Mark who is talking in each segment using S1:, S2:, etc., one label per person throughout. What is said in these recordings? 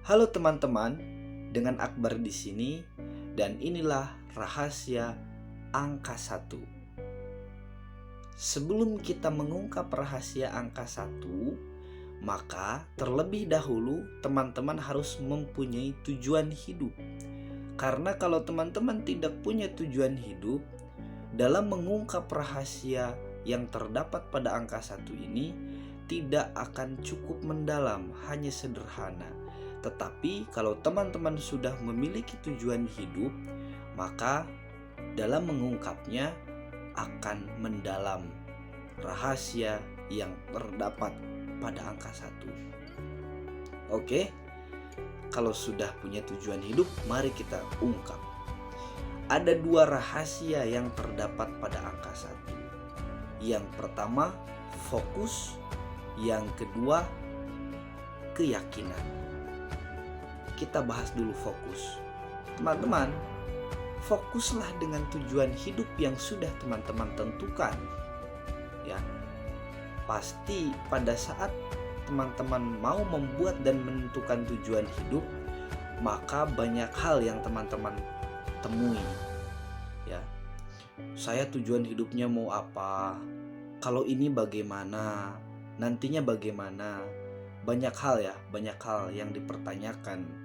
S1: Halo teman-teman, dengan Akbar di sini dan inilah rahasia angka 1. Sebelum kita mengungkap rahasia angka 1, maka terlebih dahulu teman-teman harus mempunyai tujuan hidup. Karena kalau teman-teman tidak punya tujuan hidup, dalam mengungkap rahasia yang terdapat pada angka 1 ini tidak akan cukup mendalam, hanya sederhana. Tetapi kalau teman-teman sudah memiliki tujuan hidup, maka dalam mengungkapnya akan mendalam rahasia yang terdapat pada angka 1. Oke, kalau sudah punya tujuan hidup, mari kita ungkap. Ada 2 rahasia yang terdapat pada angka 1. Yang pertama, fokus. Yang kedua, keyakinan. Kita bahas dulu fokus. Teman-teman, fokuslah dengan tujuan hidup yang sudah teman-teman tentukan. Ya. Pasti pada saat teman-teman mau membuat dan menentukan tujuan hidup, maka banyak hal yang teman-teman temui. Ya. Saya tujuan hidupnya mau apa? Kalau ini bagaimana? Nantinya bagaimana? Banyak hal yang dipertanyakan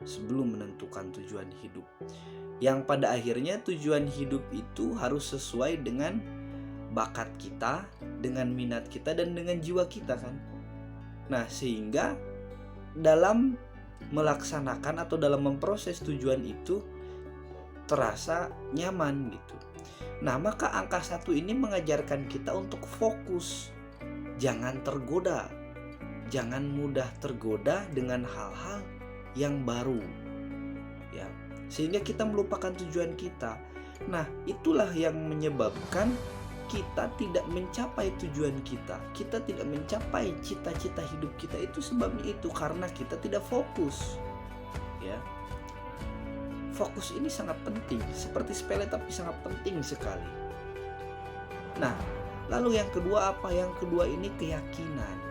S1: sebelum menentukan tujuan hidup. Yang pada akhirnya tujuan hidup itu harus sesuai dengan bakat kita, dengan minat kita, dan dengan jiwa kita kan. Nah, sehingga dalam melaksanakan atau dalam memproses tujuan itu terasa nyaman gitu. Nah, maka angka 1 ini mengajarkan kita untuk fokus. Jangan tergoda. Jangan mudah tergoda dengan hal-hal yang baru. Ya, sehingga kita melupakan tujuan kita. Nah, itulah yang menyebabkan kita tidak mencapai tujuan kita. Kita tidak mencapai cita-cita hidup kita, itu sebabnya itu karena kita tidak fokus. Ya. Fokus ini sangat penting, seperti sepele tapi sangat penting sekali. Nah, lalu yang kedua apa? Yang kedua ini keyakinan.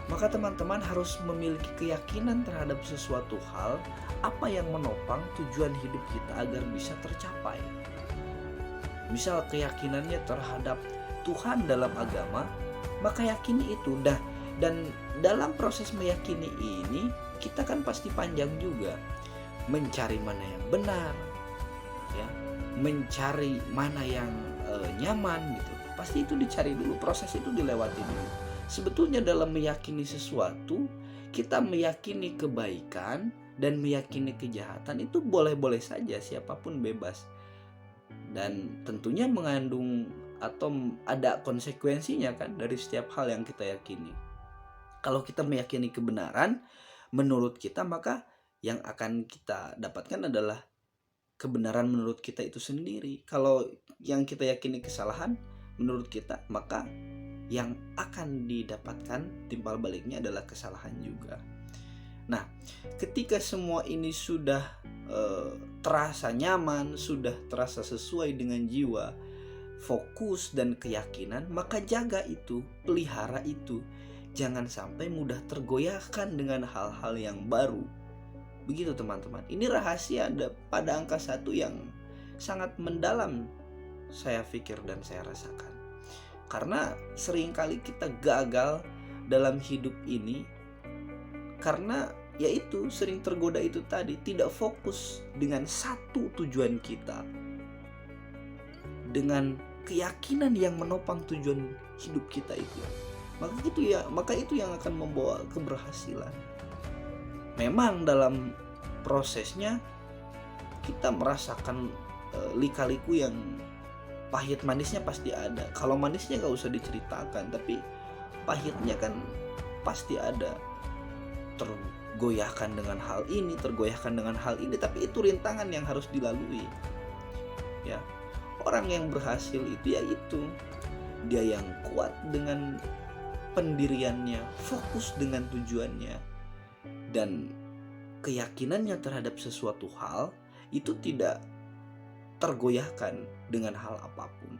S1: Maka teman-teman harus memiliki keyakinan terhadap sesuatu hal, apa yang menopang tujuan hidup kita agar bisa tercapai. Misal keyakinannya terhadap Tuhan dalam agama, maka yakini itu. Dan dalam proses meyakini ini, kita kan pasti panjang juga. Mencari mana yang benar, ya, mencari mana yang nyaman gitu. Pasti itu dicari dulu, proses itu dilewati dulu. Sebetulnya dalam meyakini sesuatu, kita meyakini kebaikan dan meyakini kejahatan itu boleh-boleh saja, siapapun bebas. Dan tentunya mengandung atau ada konsekuensinya kan dari setiap hal yang kita yakini. Kalau kita meyakini kebenaran menurut kita, maka yang akan kita dapatkan adalah kebenaran menurut kita itu sendiri. Kalau yang kita yakini kesalahan menurut kita, maka yang akan didapatkan timbal baliknya adalah kesalahan juga. Nah, ketika semua ini sudah terasa nyaman, sudah terasa sesuai dengan jiwa, fokus dan keyakinan, maka jaga itu, pelihara itu. Jangan sampai mudah tergoyahkan dengan hal-hal yang baru. Begitu teman-teman. Ini rahasia pada angka 1 yang sangat mendalam, saya pikir dan saya rasakan. Karena seringkali kita gagal dalam hidup ini karena yaitu sering tergoda itu tadi, tidak fokus dengan satu tujuan kita, dengan keyakinan yang menopang tujuan hidup kita itu. Maka itu yang akan membawa keberhasilan. Memang dalam prosesnya kita merasakan lika-liku yang pahit manisnya pasti ada. Kalau manisnya gak usah diceritakan, tapi pahitnya kan pasti ada. Tergoyahkan dengan hal ini, tapi itu rintangan yang harus dilalui. Ya, orang yang berhasil itu yaitu dia yang kuat dengan pendiriannya, fokus dengan tujuannya, dan keyakinannya terhadap sesuatu hal itu tidak tergoyahkan dengan hal apapun.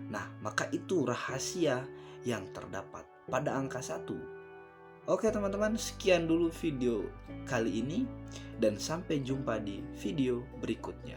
S1: Nah, maka itu rahasia yang terdapat pada angka 1. Oke teman-teman, sekian dulu video kali ini dan sampai jumpa di video berikutnya.